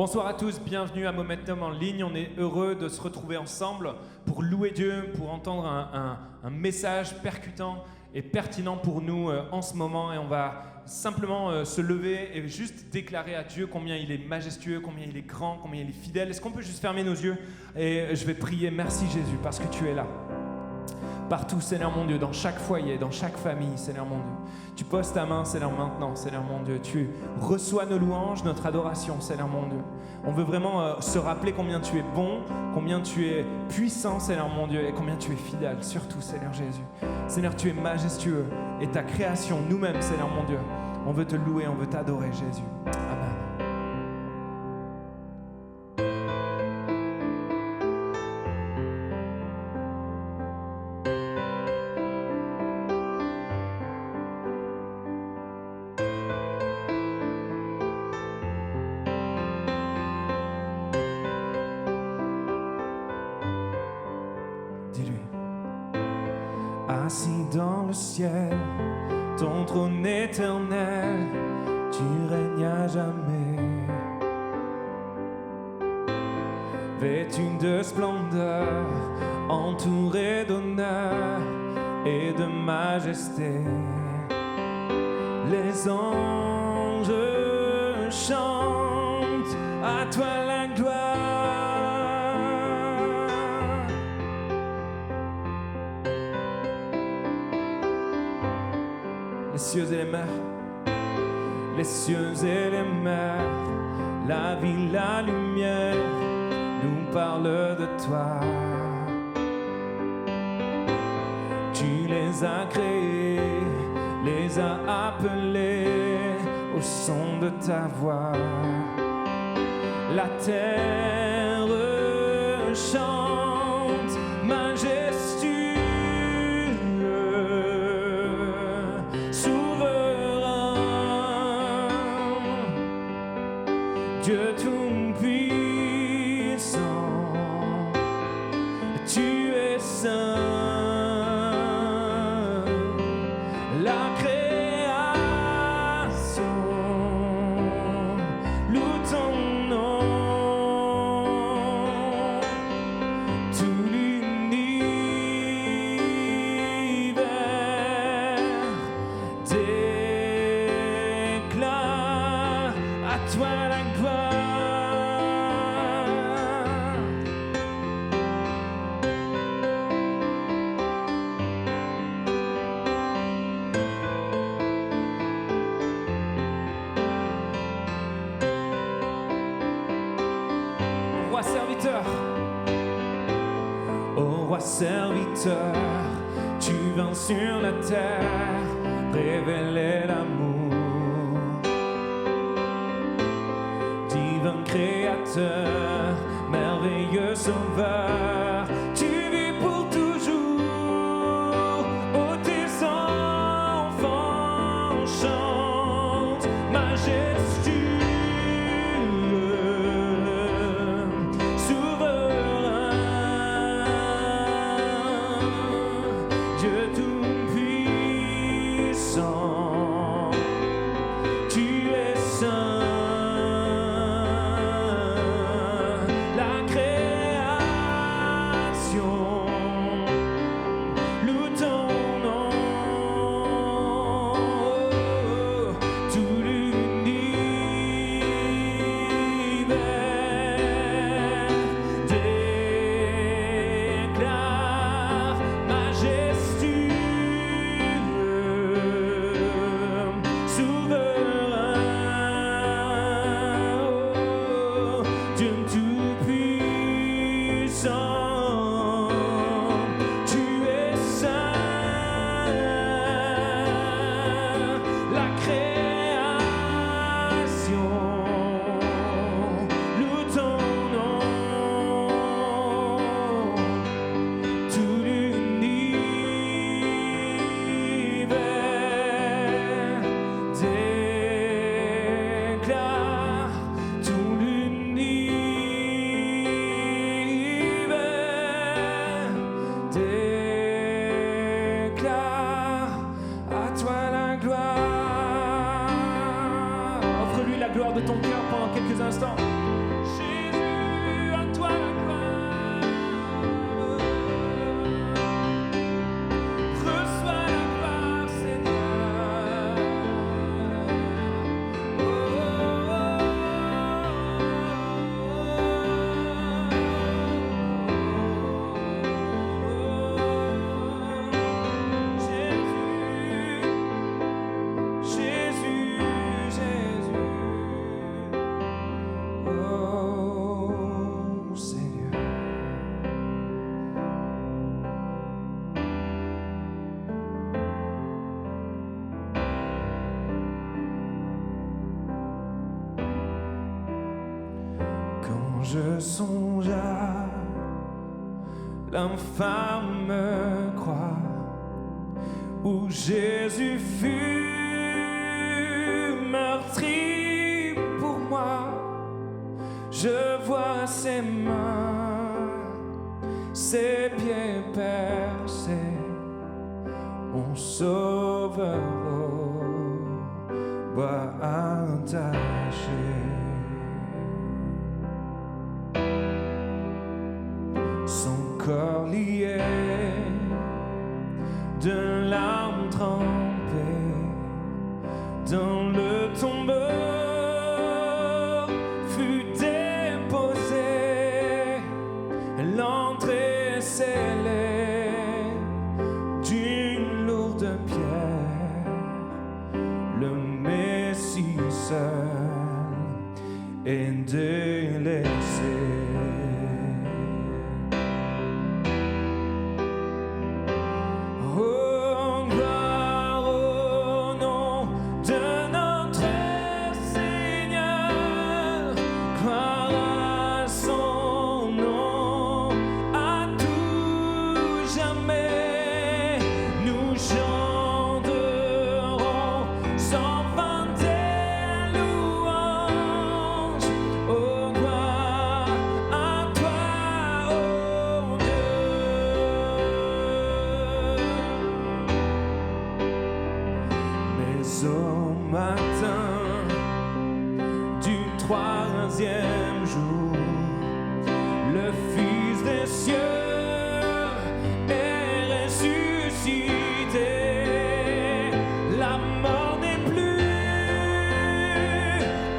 Bonsoir à tous, bienvenue à Momentum en ligne. On est heureux de se retrouver ensemble pour louer Dieu, pour entendre un message percutant et pertinent pour nous en ce moment. Et on va simplement se lever et juste déclarer à Dieu combien il est majestueux, combien il est grand, combien il est fidèle. Est-ce qu'on peut juste fermer nos yeux? Et je vais prier, merci Jésus, parce que tu es là. Partout, Seigneur mon Dieu, dans chaque foyer, dans chaque famille, Seigneur mon Dieu. Tu poses ta main, Seigneur, maintenant, Seigneur mon Dieu. Tu reçois nos louanges, notre adoration, Seigneur mon Dieu. On veut vraiment se rappeler combien tu es bon, combien tu es puissant, Seigneur mon Dieu, et combien tu es fidèle, surtout, Seigneur Jésus. Seigneur, tu es majestueux, et ta création, nous-mêmes, Seigneur mon Dieu, on veut te louer, on veut t'adorer, Jésus. Amen. Assis dans le ciel, ton trône éternel, tu règnes à jamais. Vêtu de splendeur, entouré d'honneur et de majesté, les anges chantent à toi la gloire. Les cieux et les mers, les cieux et les mers, la vie, la lumière, nous parlent de toi. Tu les as créés, les as appelés au son de ta voix. La terre chante majestueux. Dieu tout-puissant, tu es saint, la création loue ton nom, tout l'univers déclare à toi la gloire. Roi serviteur, ô roi serviteur, tu vins sur la terre révéler l'amour. Divin créateur, merveilleux sauveur, tu vis pour toujours. Oh, tes enfants chantent majestueux. Dieu tout-puissant, tu es saint, la création Quand je songe à l'infâme croix où Jésus fut meurtri pour moi, je vois ses mains, ses pieds percés, mon sauveur au bois attaché. Son corps lié de larmes trempées dans le tombeau fut déposé, l'entrée scellée d'une lourde pierre, le Messie seul est délaissé. Au matin du troisième jour, le Fils des cieux est ressuscité. La mort n'est plus,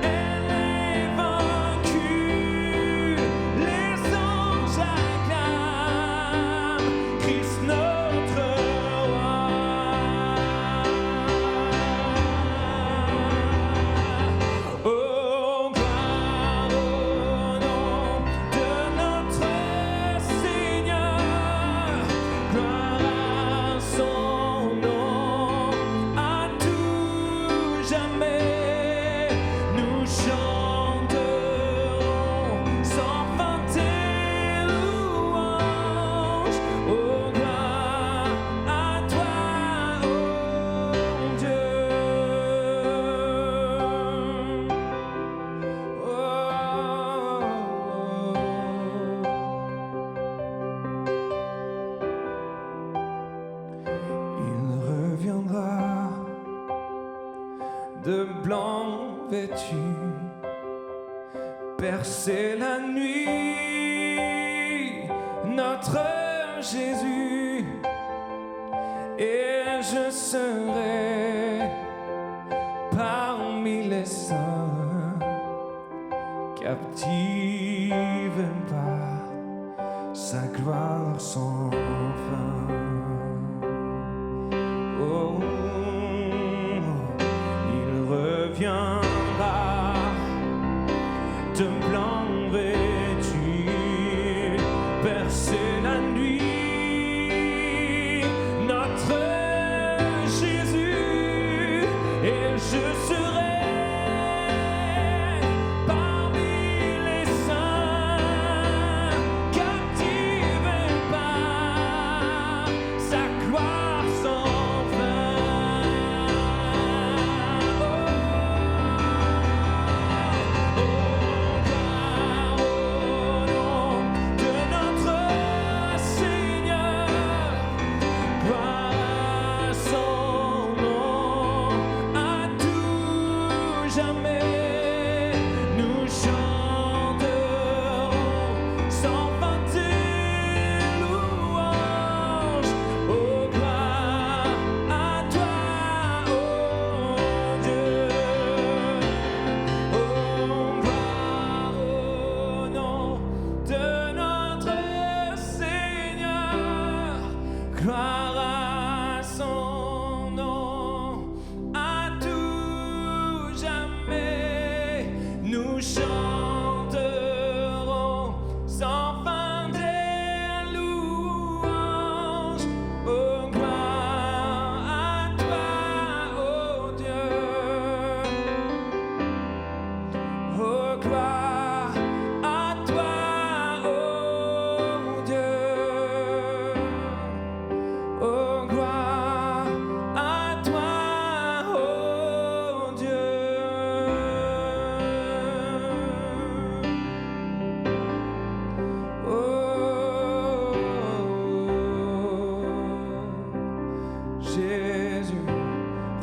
elle est vaincue. Les anges acclament Christ notre roi. De blanc vêtu, percer la nuit, notre Jésus, et je serai parmi les saints, captive par sa gloire sans fin. Oh, viendra de blanc vêtu, percer la nuit, notre Jésus, et je serai parmi les saints, captive par sa gloire sans fin. Gloire au nom de notre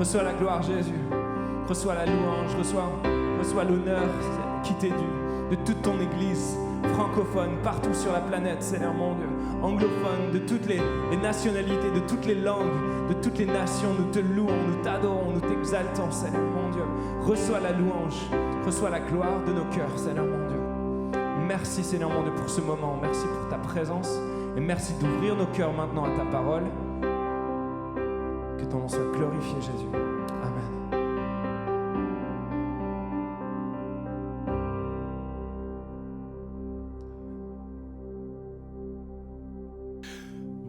Reçois la gloire, Jésus. Reçois la louange, reçois l'honneur qui t'est dû de toute ton Église francophone, partout sur la planète, Seigneur mon Dieu, anglophone, de toutes les nationalités, de toutes les langues, de toutes les nations. Nous te louons, nous t'adorons, nous t'exaltons, Seigneur mon Dieu. Reçois la louange, reçois la gloire de nos cœurs, Seigneur mon Dieu. Merci, Seigneur mon Dieu, pour ce moment. Merci pour ta présence et merci d'ouvrir nos cœurs maintenant à ta parole. Que ton nom soit glorifié, Jésus. Amen.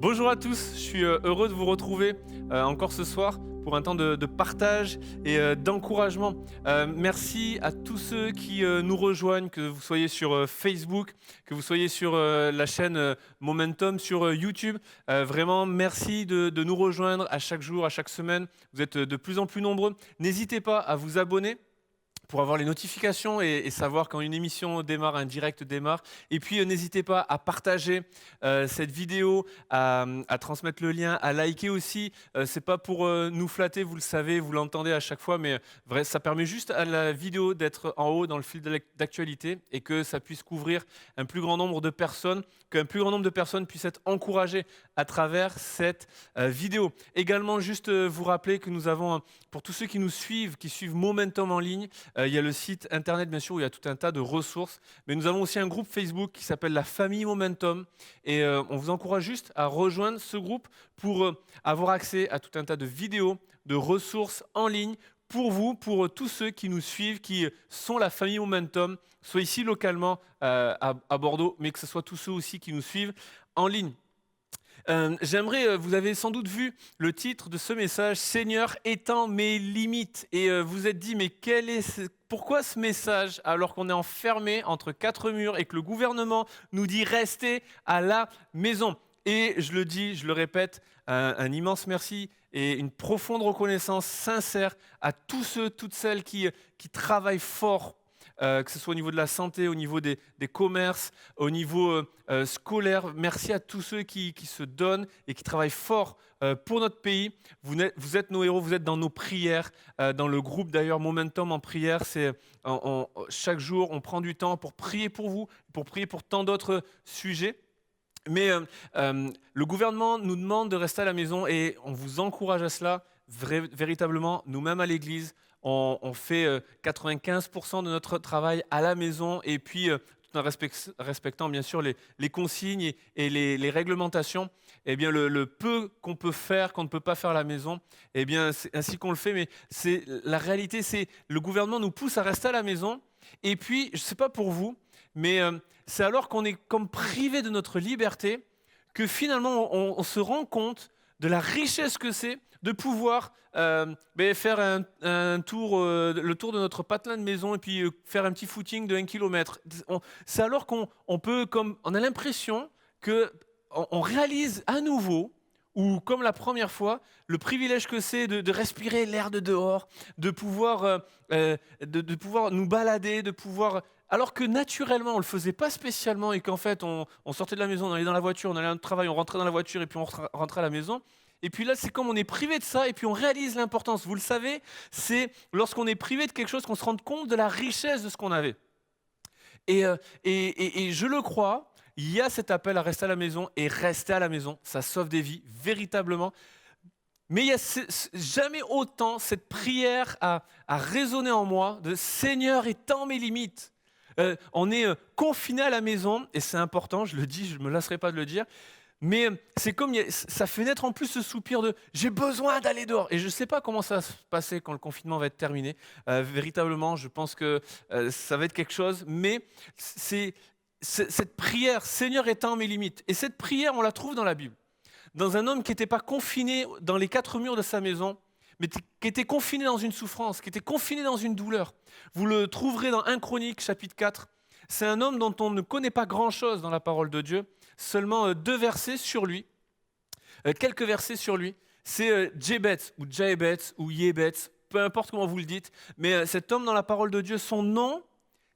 Bonjour à tous, je suis heureux de vous retrouver encore ce soir pour un temps de partage et d'encouragement. Merci à tous ceux qui nous rejoignent, que vous soyez sur Facebook, que vous soyez sur la chaîne Momentum, sur YouTube. Vraiment, merci de nous rejoindre à chaque jour, à chaque semaine. Vous êtes de plus en plus nombreux. N'hésitez pas à vous abonner pour avoir les notifications et savoir quand une émission démarre, un direct démarre. Et puis, n'hésitez pas à partager cette vidéo, à transmettre le lien, à liker aussi. C'est pas pour nous flatter, vous le savez, vous l'entendez à chaque fois, mais vrai, ça permet juste à la vidéo d'être en haut dans le fil d'actualité et que ça puisse couvrir un plus grand nombre de personnes, qu'un plus grand nombre de personnes puissent être encouragées à travers cette vidéo. Également, juste vous rappeler que nous avons, pour tous ceux qui nous suivent, qui suivent Momentum en ligne, il y a le site internet, bien sûr, où il y a tout un tas de ressources. Mais nous avons aussi un groupe Facebook qui s'appelle la famille Momentum. Et on vous encourage juste à rejoindre ce groupe pour avoir accès à tout un tas de vidéos, de ressources en ligne pour vous, pour tous ceux qui nous suivent, qui sont la famille Momentum, soit ici localement à Bordeaux, mais que ce soit tous ceux aussi qui nous suivent en ligne. Vous avez sans doute vu le titre de ce message, Seigneur, étends mes limites. Et vous êtes dit, mais pourquoi ce message alors qu'on est enfermé entre quatre murs et que le gouvernement nous dit restez à la maison? Et je le dis, je le répète, un immense merci et une profonde reconnaissance sincère à tous ceux, toutes celles qui travaillent fort. Que ce soit au niveau de la santé, au niveau des commerces, au niveau scolaire. Merci à tous ceux qui se donnent et qui travaillent fort pour notre pays. Vous êtes nos héros, vous êtes dans nos prières. Dans le groupe d'ailleurs Momentum en prière, chaque jour on prend du temps pour prier pour vous, pour prier pour tant d'autres sujets. Mais le gouvernement nous demande de rester à la maison et on vous encourage à cela. Véritablement, nous-mêmes à l'église, on fait 95% de notre travail à la maison et puis tout en respectant bien sûr les consignes et les réglementations. Eh bien, le peu qu'on peut faire, qu'on ne peut pas faire à la maison, eh bien, c'est ainsi qu'on le fait. Mais la réalité, c'est le gouvernement nous pousse à rester à la maison. Et puis, je ne sais pas pour vous, mais c'est alors qu'on est comme privé de notre liberté que finalement, on se rend compte de la richesse que c'est de pouvoir faire un tour, le tour de notre patelin de maison et puis faire un petit footing de 1 kilomètre. C'est alors qu'on a l'impression qu'on réalise à nouveau, ou comme la première fois, le privilège que c'est de respirer l'air de dehors, de pouvoir nous balader, de pouvoir... Alors que naturellement, on ne le faisait pas spécialement et qu'en fait, on sortait de la maison, on allait dans la voiture, on allait au travail, on rentrait dans la voiture et puis on rentrait à la maison. Et puis là, c'est comme on est privé de ça et puis on réalise l'importance. Vous le savez, c'est lorsqu'on est privé de quelque chose qu'on se rend compte de la richesse de ce qu'on avait. Et je le crois, il y a cet appel à rester à la maison et rester à la maison, ça sauve des vies, véritablement. Mais il n'y a jamais autant cette prière à résonner en moi de « Seigneur, étends mes limites ». On est confiné à la maison et c'est important, je le dis, je ne me lasserai pas de le dire. Mais c'est comme, ça fait naître en plus ce soupir de « j'ai besoin d'aller dehors ». Et je ne sais pas comment ça va se passer quand le confinement va être terminé. Véritablement, je pense que ça va être quelque chose. Mais c'est cette prière « Seigneur, étends mes limites ». Et cette prière, on la trouve dans la Bible. Dans un homme qui n'était pas confiné dans les quatre murs de sa maison, mais qui était confiné dans une souffrance, qui était confiné dans une douleur. Vous le trouverez dans 1 Chronique, chapitre 4. C'est un homme dont on ne connaît pas grand-chose dans la parole de Dieu. Seulement 2 versets sur lui, quelques versets sur lui. C'est Jébetz ou Jaébetz ou Yébetz, peu importe comment vous le dites, mais cet homme dans la parole de Dieu, son nom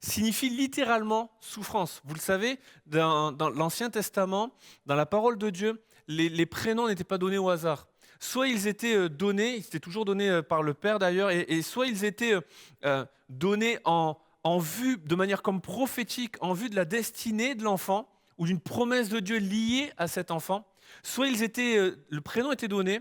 signifie littéralement souffrance. Vous le savez, dans l'Ancien Testament, dans la parole de Dieu, les prénoms n'étaient pas donnés au hasard. soit ils étaient donnés, ils étaient toujours donnés par le Père d'ailleurs, et soit ils étaient donnés en vue, de manière comme prophétique, en vue de la destinée de l'enfant, ou d'une promesse de Dieu liée à cet enfant, soit le prénom était donné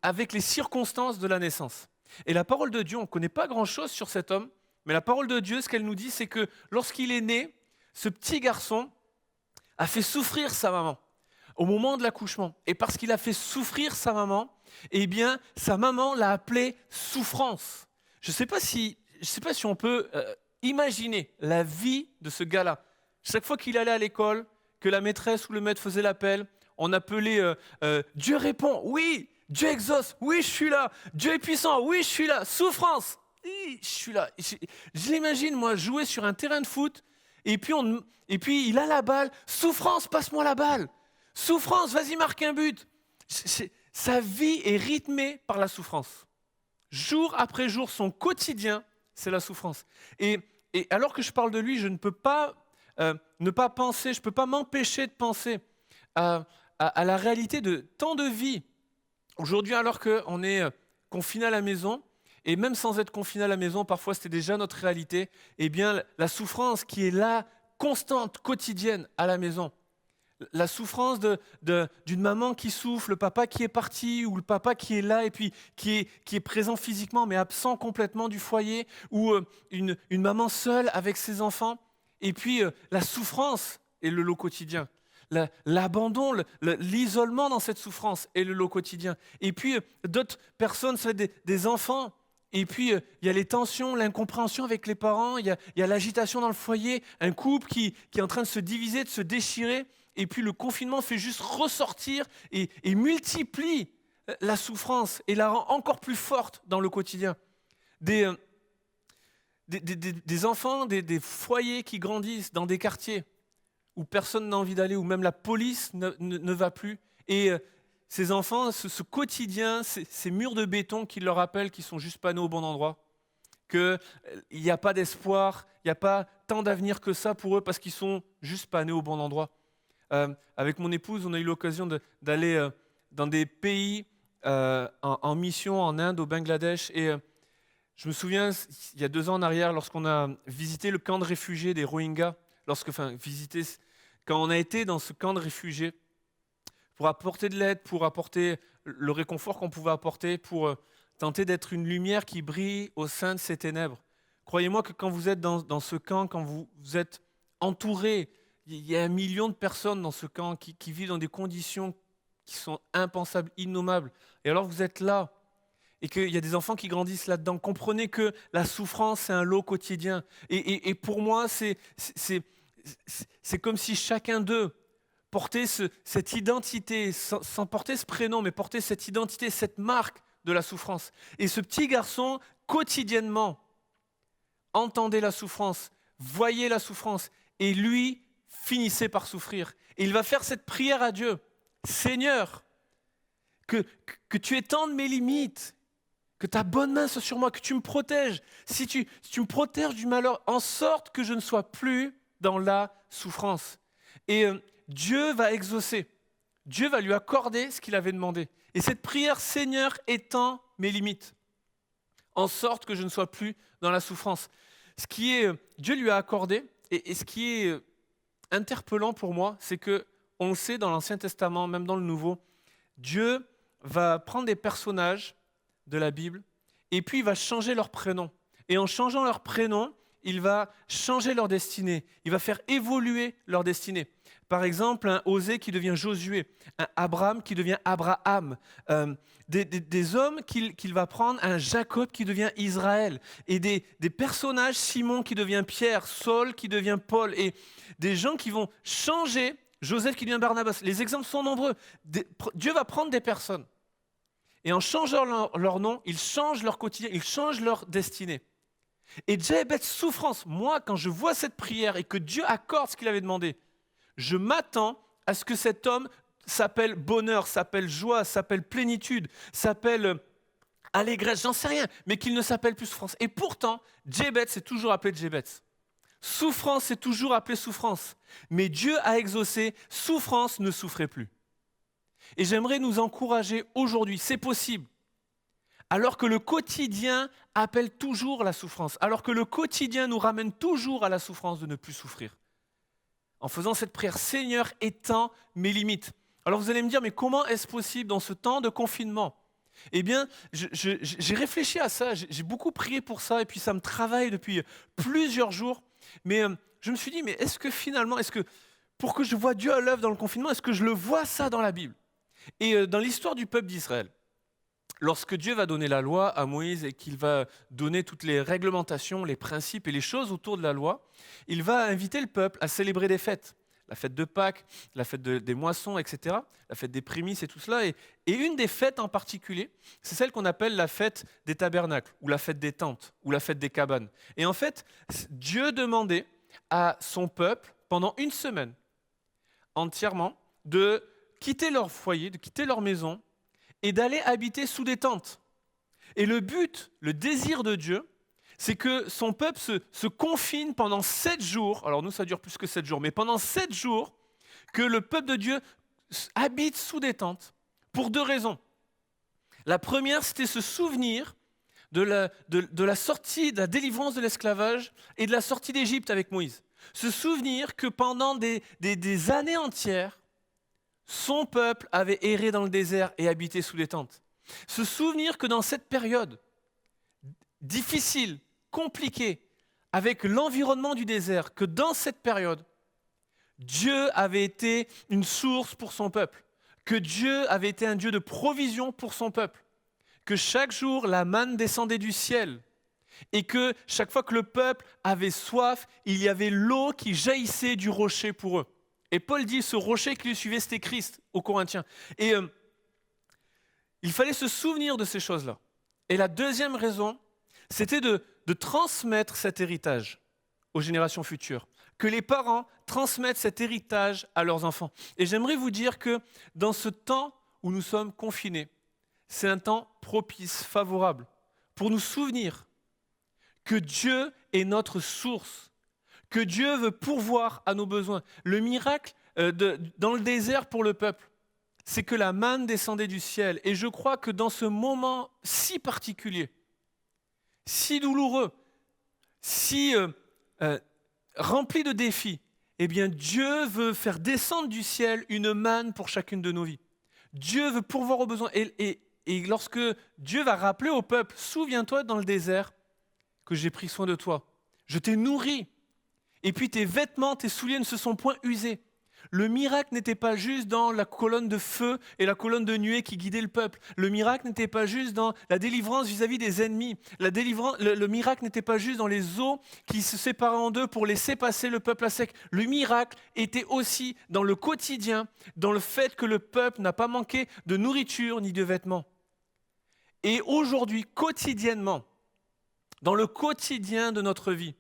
avec les circonstances de la naissance. Et la parole de Dieu, on ne connaît pas grand-chose sur cet homme, mais la parole de Dieu, ce qu'elle nous dit, c'est que lorsqu'il est né, ce petit garçon a fait souffrir sa maman au moment de l'accouchement. Et parce qu'il a fait souffrir sa maman, eh bien, sa maman l'a appelé souffrance. Je ne sais pas si on peut imaginer la vie de ce gars-là. Chaque fois qu'il allait à l'école, que la maîtresse ou le maître faisait l'appel, on appelait Dieu répond, oui, Dieu exauce, oui, je suis là. Dieu est puissant, oui, je suis là. Souffrance, oui, je suis là. Je l'imagine, moi, jouer sur un terrain de foot, et puis il a la balle. Souffrance, passe-moi la balle. Souffrance, vas-y, marque un but. Sa vie est rythmée par la souffrance. Jour après jour, son quotidien, c'est la souffrance. Et alors que je parle de lui, je ne peux pas ne pas penser, je ne peux pas m'empêcher de penser à la réalité de tant de vies. Aujourd'hui, alors qu'on est confiné à la maison, et même sans être confiné à la maison, parfois c'était déjà notre réalité, eh bien la souffrance qui est là, constante, quotidienne à la maison, la souffrance d'une maman qui souffre, le papa qui est parti, ou le papa qui est là et puis qui est présent physiquement mais absent complètement du foyer, ou une maman seule avec ses enfants, et puis la souffrance est le lot quotidien. L'abandon, l'isolement dans cette souffrance est le lot quotidien. Et puis d'autres personnes, c'est des enfants. Et puis il y a les tensions, l'incompréhension avec les parents, il y a l'agitation dans le foyer, un couple qui est en train de se diviser, de se déchirer. Et puis le confinement fait juste ressortir et multiplie la souffrance et la rend encore plus forte dans le quotidien. Des enfants, des foyers qui grandissent dans des quartiers où personne n'a envie d'aller, où même la police ne va plus. Et ces enfants, ce quotidien, ces murs de béton qui leur rappellent qu'ils ne sont juste pas nés au bon endroit, qu'il n'y a pas d'espoir, il n'y a pas tant d'avenir que ça pour eux parce qu'ils ne sont juste pas nés au bon endroit. Avec mon épouse, on a eu l'occasion d'aller dans des pays en mission en Inde, au Bangladesh. Et je me souviens, il y a 2 ans en arrière, lorsqu'on a visité le camp de réfugiés des Rohingyas, quand on a été dans ce camp de réfugiés, pour apporter de l'aide, pour apporter le réconfort qu'on pouvait apporter, pour tenter d'être une lumière qui brille au sein de ces ténèbres. Croyez-moi que quand vous êtes dans ce camp, quand vous êtes entouré, il y a 1 million de personnes dans ce camp qui vivent dans des conditions qui sont impensables, innommables. Et alors vous êtes là, et qu'il y a des enfants qui grandissent là-dedans. Comprenez que la souffrance, c'est un lot quotidien. Et pour moi, c'est comme si chacun d'eux portait cette identité, sans porter ce prénom, mais porter cette identité, cette marque de la souffrance. Et ce petit garçon, quotidiennement, entendait la souffrance, voyait la souffrance, et lui finissait par souffrir. Et il va faire cette prière à Dieu. Seigneur, que tu étendes mes limites, que ta bonne main soit sur moi, que tu me protèges. Si tu me protèges du malheur, en sorte que je ne sois plus dans la souffrance. Et Dieu va exaucer. Dieu va lui accorder ce qu'il avait demandé. Et cette prière, Seigneur, étends mes limites, en sorte que je ne sois plus dans la souffrance. Dieu lui a accordé, et ce qui est interpellant pour moi, c'est que on le sait dans l'Ancien Testament, même dans le Nouveau, Dieu va prendre des personnages de la Bible et puis il va changer leur prénom. Et en changeant leur prénom, il va changer leur destinée. Il va faire évoluer leur destinée. Par exemple, un Osée qui devient Josué, un Abraham qui devient Abraham, des hommes qu'il va prendre, un Jacob qui devient Israël, et des personnages, Simon qui devient Pierre, Saul qui devient Paul, et des gens qui vont changer, Joseph qui devient Barnabas. Les exemples sont nombreux. Dieu va prendre des personnes, et en changeant leur nom, il change leur quotidien, il change leur destinée. Et Jabez, souffrance, moi quand je vois cette prière et que Dieu accorde ce qu'il avait demandé, je m'attends à ce que cet homme s'appelle bonheur, s'appelle joie, s'appelle plénitude, s'appelle allégresse, j'en sais rien, mais qu'il ne s'appelle plus souffrance. Et pourtant, Jabez c'est toujours appelé Jabez. Souffrance c'est toujours appelé souffrance. Mais Dieu a exaucé, souffrance ne souffrait plus. Et j'aimerais nous encourager aujourd'hui, c'est possible. Alors que le quotidien appelle toujours la souffrance, alors que le quotidien nous ramène toujours à la souffrance de ne plus souffrir. En faisant cette prière, Seigneur, étends mes limites. Alors vous allez me dire, mais comment est-ce possible dans ce temps de confinement ? Eh bien, j'ai réfléchi à ça, j'ai beaucoup prié pour ça, et puis ça me travaille depuis plusieurs jours. Mais je me suis dit, mais est-ce que finalement, pour que je vois Dieu à l'œuvre dans le confinement, est-ce que je le vois ça dans la Bible ? Et dans l'histoire du peuple d'Israël, lorsque Dieu va donner la loi à Moïse et qu'il va donner toutes les réglementations, les principes et les choses autour de la loi, il va inviter le peuple à célébrer des fêtes. La fête de Pâques, la fête des moissons, etc. La fête des prémices et tout cela. Et une des fêtes en particulier, c'est celle qu'on appelle la fête des tabernacles, ou la fête des tentes, ou la fête des cabanes. Et en fait, Dieu demandait à son peuple, pendant une semaine, entièrement, de quitter leur foyer, de quitter leur maison, et d'aller habiter sous des tentes. Et le but, le désir de Dieu, c'est que son peuple se confine pendant 7 jours, alors nous ça dure plus que 7 jours, mais pendant 7 jours, que le peuple de Dieu habite sous des tentes, pour 2 raisons. La première, c'était se souvenir de la sortie, de la délivrance de l'esclavage et de la sortie d'Égypte avec Moïse. Se souvenir que pendant des années entières, son peuple avait erré dans le désert et habité sous des tentes. Se souvenir que dans cette période difficile, compliquée, avec l'environnement du désert, que dans cette période, Dieu avait été une source pour son peuple, que Dieu avait été un Dieu de provision pour son peuple, que chaque jour la manne descendait du ciel et que chaque fois que le peuple avait soif, il y avait l'eau qui jaillissait du rocher pour eux. Et Paul dit, ce rocher qui lui suivait, c'était Christ, aux Corinthiens. Et il fallait se souvenir de ces choses-là. Et la deuxième raison, c'était de transmettre cet héritage aux générations futures. Que les parents transmettent cet héritage à leurs enfants. Et j'aimerais vous dire que dans ce temps où nous sommes confinés, c'est un temps propice, favorable, pour nous souvenir que Dieu est notre source, que Dieu veut pourvoir à nos besoins. Le miracle dans le désert pour le peuple, c'est que la manne descendait du ciel. Et je crois que dans ce moment si particulier, si douloureux, si rempli de défis, eh bien Dieu veut faire descendre du ciel une manne pour chacune de nos vies. Dieu veut pourvoir aux besoins. Et lorsque Dieu va rappeler au peuple, souviens-toi dans le désert que j'ai pris soin de toi. Je t'ai nourri. Et puis tes vêtements, tes souliers ne se sont point usés. Le miracle n'était pas juste dans la colonne de feu et la colonne de nuée qui guidait le peuple. Le miracle n'était pas juste dans la délivrance vis-à-vis des ennemis. Le miracle n'était pas juste dans les eaux qui se séparaient en deux pour laisser passer le peuple à sec. Le miracle était aussi dans le quotidien, dans le fait que le peuple n'a pas manqué de nourriture ni de vêtements. Et aujourd'hui, quotidiennement, dans le quotidien de notre vie,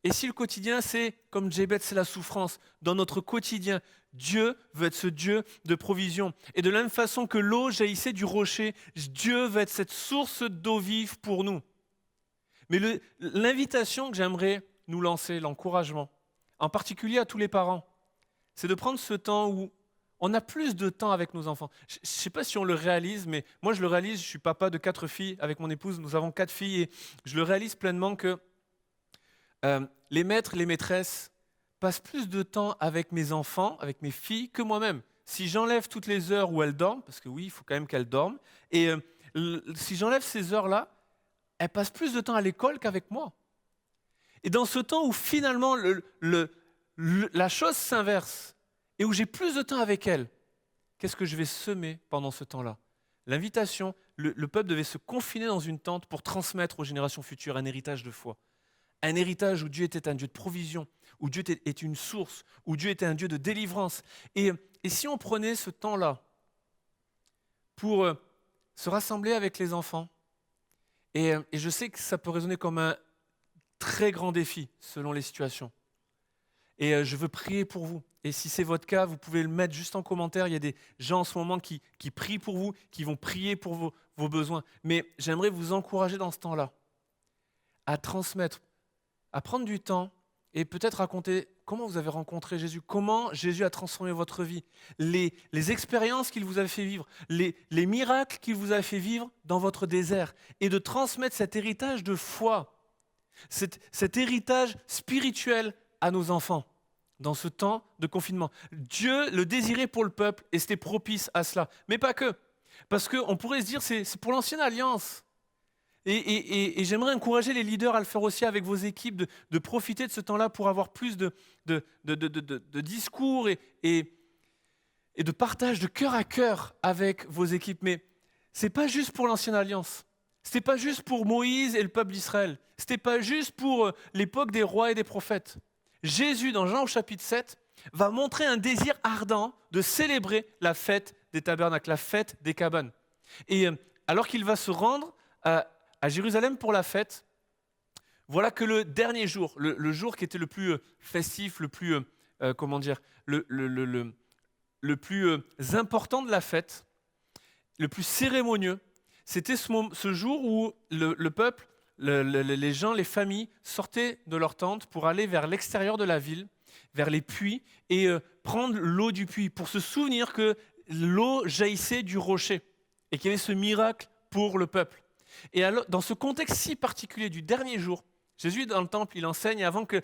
et si le quotidien, c'est, comme Jébet, c'est la souffrance, dans notre quotidien, Dieu veut être ce Dieu de provision. Et de la même façon que l'eau jaillissait du rocher, Dieu veut être cette source d'eau vive pour nous. Mais l'invitation que j'aimerais nous lancer, l'encouragement, en particulier à tous les parents, c'est de prendre ce temps où on a plus de temps avec nos enfants. Je ne sais pas si on le réalise, mais moi je le réalise, je suis papa de 4 filles avec mon épouse, nous avons 4 filles et je le réalise pleinement que les maîtres, les maîtresses passent plus de temps avec mes enfants, avec mes filles, que moi-même. Si j'enlève toutes les heures où elles dorment, parce que oui, il faut quand même qu'elles dorment, et si j'enlève ces heures-là, elles passent plus de temps à l'école qu'avec moi. Et dans ce temps où finalement la chose s'inverse, et où j'ai plus de temps avec elles, qu'est-ce que je vais semer pendant ce temps-là ? L'invitation, le peuple devait se confiner dans une tente pour transmettre aux générations futures un héritage de foi. Un héritage où Dieu était un Dieu de provision, où Dieu était une source, où Dieu était un Dieu de délivrance. Et si on prenait ce temps-là pour se rassembler avec les enfants, et je sais que ça peut résonner comme un très grand défi selon les situations. Et je veux prier pour vous. Et si c'est votre cas, vous pouvez le mettre juste en commentaire. Il y a des gens en ce moment qui prient pour vous, qui vont prier pour vos besoins. Mais j'aimerais vous encourager dans ce temps-là à transmettre, à prendre du temps et peut-être raconter comment vous avez rencontré Jésus, comment Jésus a transformé votre vie, les expériences qu'il vous a fait vivre, les miracles qu'il vous a fait vivre dans votre désert, et de transmettre cet héritage de foi, cet héritage spirituel à nos enfants dans ce temps de confinement. Dieu le désirait pour le peuple et c'était propice à cela. Mais pas que, parce qu'on pourrait se dire c'est pour l'ancienne alliance. Et j'aimerais encourager les leaders à le faire aussi avec vos équipes, de profiter de ce temps-là pour avoir plus de discours et de partage de cœur à cœur avec vos équipes. Mais ce n'est pas juste pour l'ancienne alliance. Ce n'était pas juste pour Moïse et le peuple d'Israël. Ce n'était pas juste pour l'époque des rois et des prophètes. Jésus, dans Jean au chapitre 7, va montrer un désir ardent de célébrer la fête des tabernacles, la fête des cabanes. Et alors qu'il va se rendre à Jérusalem pour la fête, voilà que le dernier jour, le jour qui était le plus festif, le plus, le plus important de la fête, le plus cérémonieux, c'était ce jour où le peuple, les gens, les familles sortaient de leur tente pour aller vers l'extérieur de la ville, vers les puits, et prendre l'eau du puits, pour se souvenir que l'eau jaillissait du rocher, et qu'il y avait ce miracle pour le peuple. Et alors, dans ce contexte si particulier du dernier jour, Jésus dans le temple, il enseigne avant que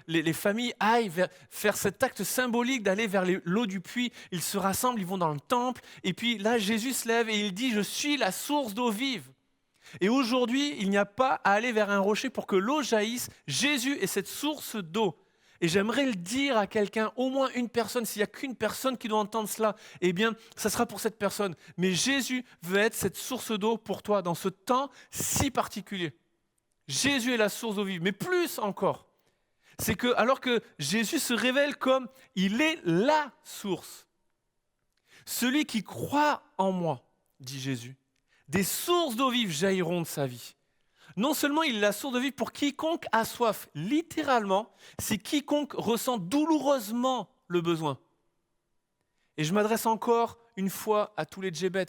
les familles aillent faire cet acte symbolique d'aller vers l'eau du puits, ils se rassemblent, ils vont dans le temple, et puis là Jésus se lève et il dit « Je suis la source d'eau vive ». Et aujourd'hui, il n'y a pas à aller vers un rocher pour que l'eau jaillisse, Jésus est cette source d'eau. Et j'aimerais le dire à quelqu'un, au moins une personne, s'il n'y a qu'une personne qui doit entendre cela, eh bien, ça sera pour cette personne. Mais Jésus veut être cette source d'eau pour toi dans ce temps si particulier. Jésus est la source d'eau vive, mais plus encore, c'est que alors que Jésus se révèle comme il est la source, celui qui croit en moi, dit Jésus, des sources d'eau vive jailliront de sa vie. Non seulement il est la source de vie pour quiconque a soif, littéralement, c'est quiconque ressent douloureusement le besoin. Et je m'adresse encore une fois à tous les djebets.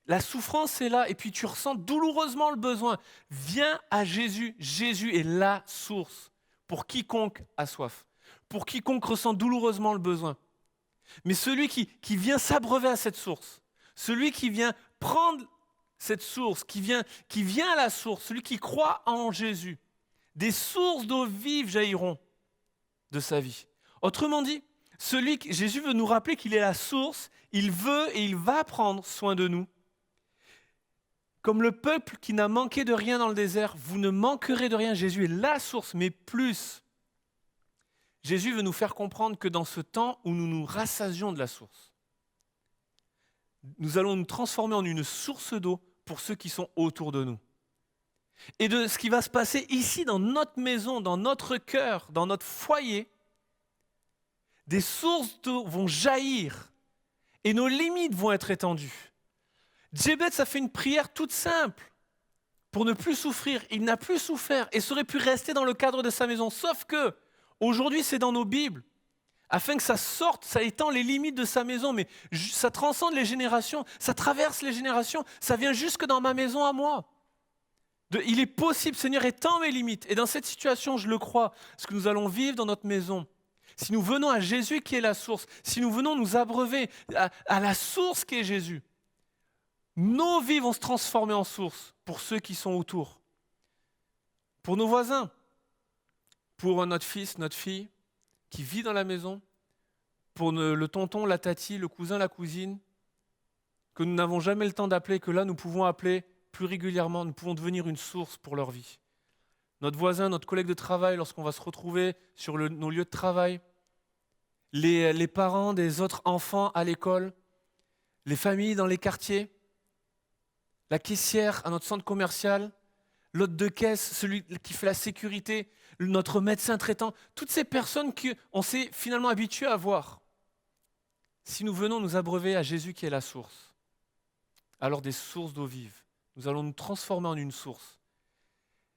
La souffrance est là et puis tu ressens douloureusement le besoin, viens à Jésus. Jésus est la source pour quiconque a soif, pour quiconque ressent douloureusement le besoin. Mais celui qui vient s'abreuver à cette source, celui qui vient prendre cette source, qui vient à la source, celui qui croit en Jésus, des sources d'eau vive jailliront de sa vie. Autrement dit, Jésus veut nous rappeler qu'il est la source, il veut et il va prendre soin de nous. Comme le peuple qui n'a manqué de rien dans le désert, vous ne manquerez de rien, Jésus est la source, mais plus. Jésus veut nous faire comprendre que dans ce temps où nous nous rassasions de la source, nous allons nous transformer en une source d'eau pour ceux qui sont autour de nous. Et de ce qui va se passer ici dans notre maison, dans notre cœur, dans notre foyer, des sources d'eau vont jaillir et nos limites vont être étendues. Djebet a fait une prière toute simple pour ne plus souffrir. Il n'a plus souffert et ça aurait pu rester dans le cadre de sa maison. Sauf que aujourd'hui, c'est dans nos Bibles. Afin que ça sorte, ça étend les limites de sa maison, mais ça transcende les générations, ça traverse les générations, ça vient jusque dans ma maison à moi. Il est possible, Seigneur, étend mes limites. Et dans cette situation, je le crois, ce que nous allons vivre dans notre maison, si nous venons à Jésus qui est la source, si nous venons nous abreuver à la source qui est Jésus, nos vies vont se transformer en source pour ceux qui sont autour, pour nos voisins, pour notre fils, notre fille, qui vit dans la maison, pour le tonton, la tati, le cousin, la cousine, que nous n'avons jamais le temps d'appeler, que là nous pouvons appeler plus régulièrement, nous pouvons devenir une source pour leur vie. Notre voisin, notre collègue de travail, lorsqu'on va se retrouver sur nos lieux de travail, les parents des autres enfants à l'école, les familles dans les quartiers, la caissière à notre centre commercial, l'hôte de caisse, celui qui fait la sécurité, notre médecin traitant, toutes ces personnes qu'on s'est finalement habitué à voir. Si nous venons nous abreuver à Jésus qui est la source, alors des sources d'eau vive, nous allons nous transformer en une source.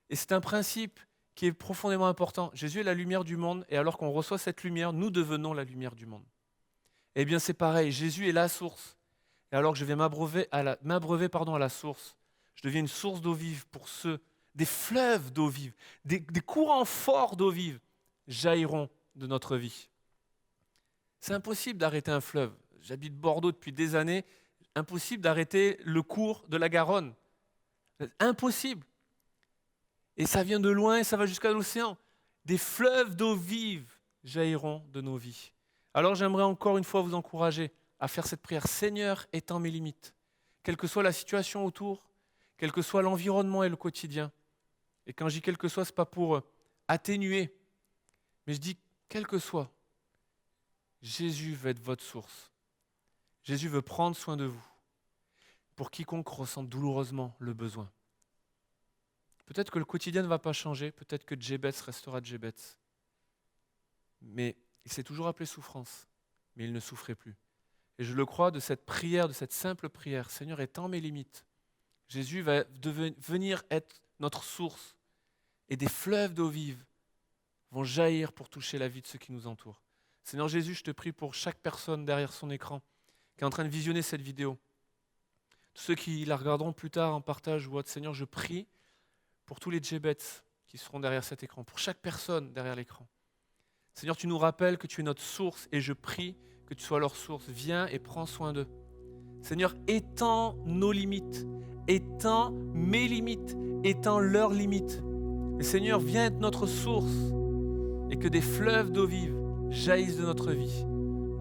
Et c'est un principe qui est profondément important. Jésus est la lumière du monde et alors qu'on reçoit cette lumière, nous devenons la lumière du monde. Eh bien c'est pareil, Jésus est la source. Et alors que je vais m'abreuver à la source, je deviens une source d'eau vive pour ceux des fleuves d'eau vive, des courants forts d'eau vive jailliront de notre vie. C'est impossible d'arrêter un fleuve. J'habite Bordeaux depuis des années, impossible d'arrêter le cours de la Garonne. Impossible. Et ça vient de loin et ça va jusqu'à l'océan. Des fleuves d'eau vive jailliront de nos vies. Alors j'aimerais encore une fois vous encourager à faire cette prière. Seigneur, étends mes limites. Quelle que soit la situation autour, quel que soit l'environnement et le quotidien. Et quand je dis quel que soit, ce n'est pas pour atténuer, mais je dis quel que soit, Jésus veut être votre source. Jésus veut prendre soin de vous pour quiconque ressent douloureusement le besoin. Peut-être que le quotidien ne va pas changer, peut-être que Djebetz restera Djebetz. Mais il s'est toujours appelé souffrance, mais il ne souffrait plus. Et je le crois de cette prière, de cette simple prière, Seigneur, étends mes limites. Jésus va venir être notre source et des fleuves d'eau vive vont jaillir pour toucher la vie de ceux qui nous entourent. Seigneur Jésus, je te prie pour chaque personne derrière son écran qui est en train de visionner cette vidéo. Tous ceux qui la regarderont plus tard en partage ou autre, Seigneur, je prie pour tous les Djebetz qui seront derrière cet écran, pour chaque personne derrière l'écran. Seigneur, tu nous rappelles que tu es notre source et je prie que tu sois leur source. Viens et prends soin d'eux. Seigneur, étends nos limites, étends mes limites, étends leurs limites. Et Seigneur, viens être notre source et que des fleuves d'eau vive jaillissent de notre vie.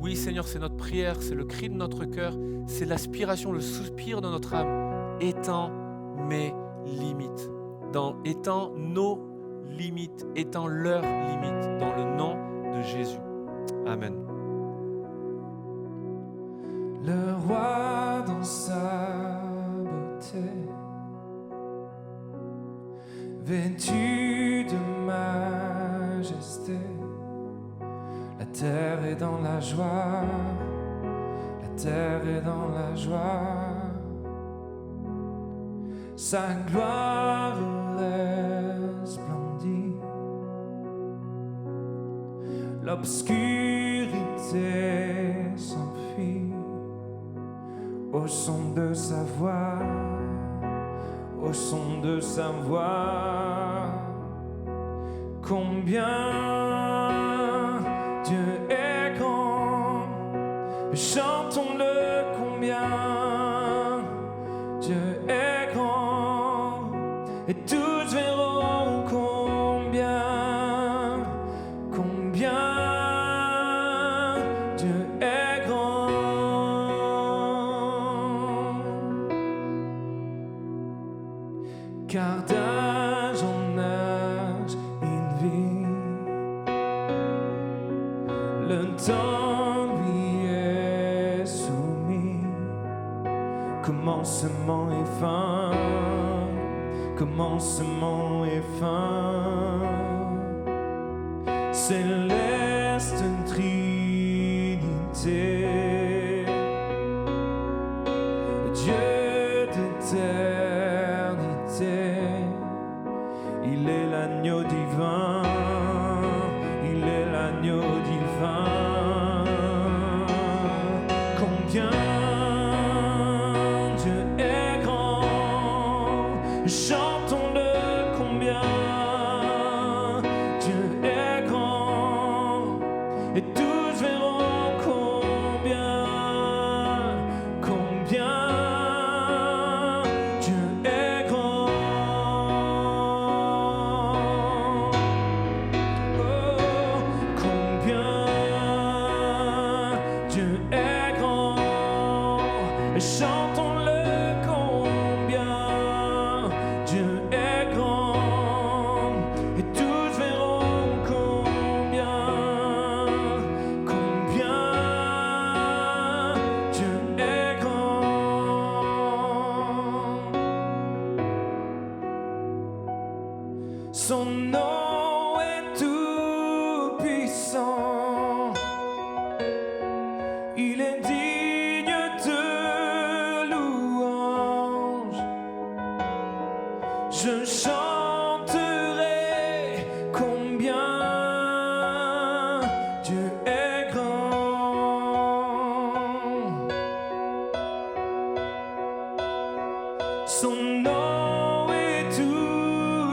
Oui, Seigneur, c'est notre prière, c'est le cri de notre cœur, c'est l'aspiration, le soupir de notre âme. Étends mes limites, étends nos limites, étends leurs limites, dans le nom de Jésus. Amen. Le roi dans sa beauté, vêtu de majesté, la terre est dans la joie, la terre est dans la joie, sa gloire resplendit, l'obscurité s'enfuit au son de sa voix, au son de sa voix. Combien Dieu est grand, chantons-le combien Dieu est grand, et tous verront combien Dieu est grand. Car d'âge en âge il vit, le temps lui est soumis, commencement et fin, commencement et fin, céleste Trinité, Dieu d'éternité, il est l'agneau divin, il est l'agneau divin. Combien Dieu est grand, chantons-le combien Dieu est grand, et tous verront combien Dieu est grand. Oh, combien Dieu est grand, et chantons-le combien Dieu est grand, et tous verront combien Dieu est grand. Son nom est tout puissant, il est digne de louange. Je chanterai combien Dieu est grand. Son nom est tout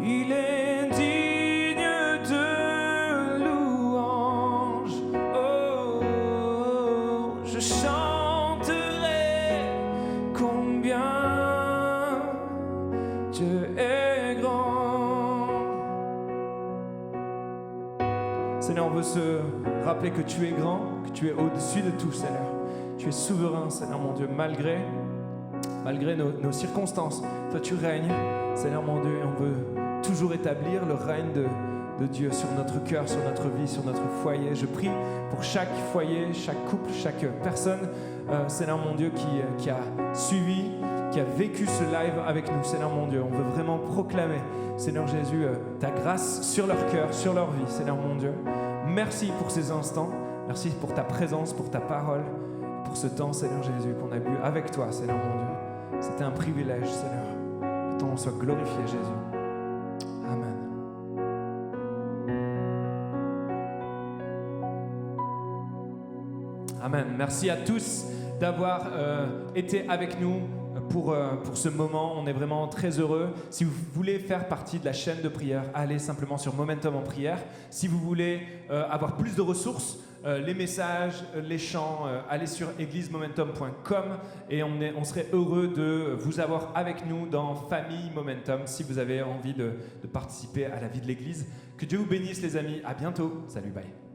Il est digne de louange. Oh, je chanterai combien Dieu est grand. Seigneur, on veut se rappeler que tu es grand, que tu es au-dessus de tout, Seigneur. Tu es souverain, Seigneur mon Dieu, malgré nos circonstances. Toi, tu règnes, Seigneur mon Dieu, et on veut toujours établir le règne de Dieu sur notre cœur, sur notre vie, sur notre foyer. Je prie pour chaque foyer, chaque couple, chaque personne, Seigneur mon Dieu, qui a suivi, qui a vécu ce live avec nous, Seigneur mon Dieu. On veut vraiment proclamer, Seigneur Jésus, ta grâce sur leur cœur, sur leur vie, Seigneur mon Dieu. Merci pour ces instants, merci pour ta présence, pour ta parole, pour ce temps, Seigneur Jésus, qu'on a eu avec toi, Seigneur mon Dieu. C'était un privilège, Seigneur. Que ton nom soit glorifié, Jésus. Amen. Amen. Merci à tous d'avoir été avec nous pour ce moment. On est vraiment très heureux. Si vous voulez faire partie de la chaîne de prière, allez simplement sur Momentum en prière. Si vous voulez avoir plus de ressources, les messages, les chants, allez sur églisemomentum.com et on serait heureux de vous avoir avec nous dans Famille Momentum si vous avez envie de participer à la vie de l'église. Que Dieu vous bénisse les amis. À bientôt. Salut, bye.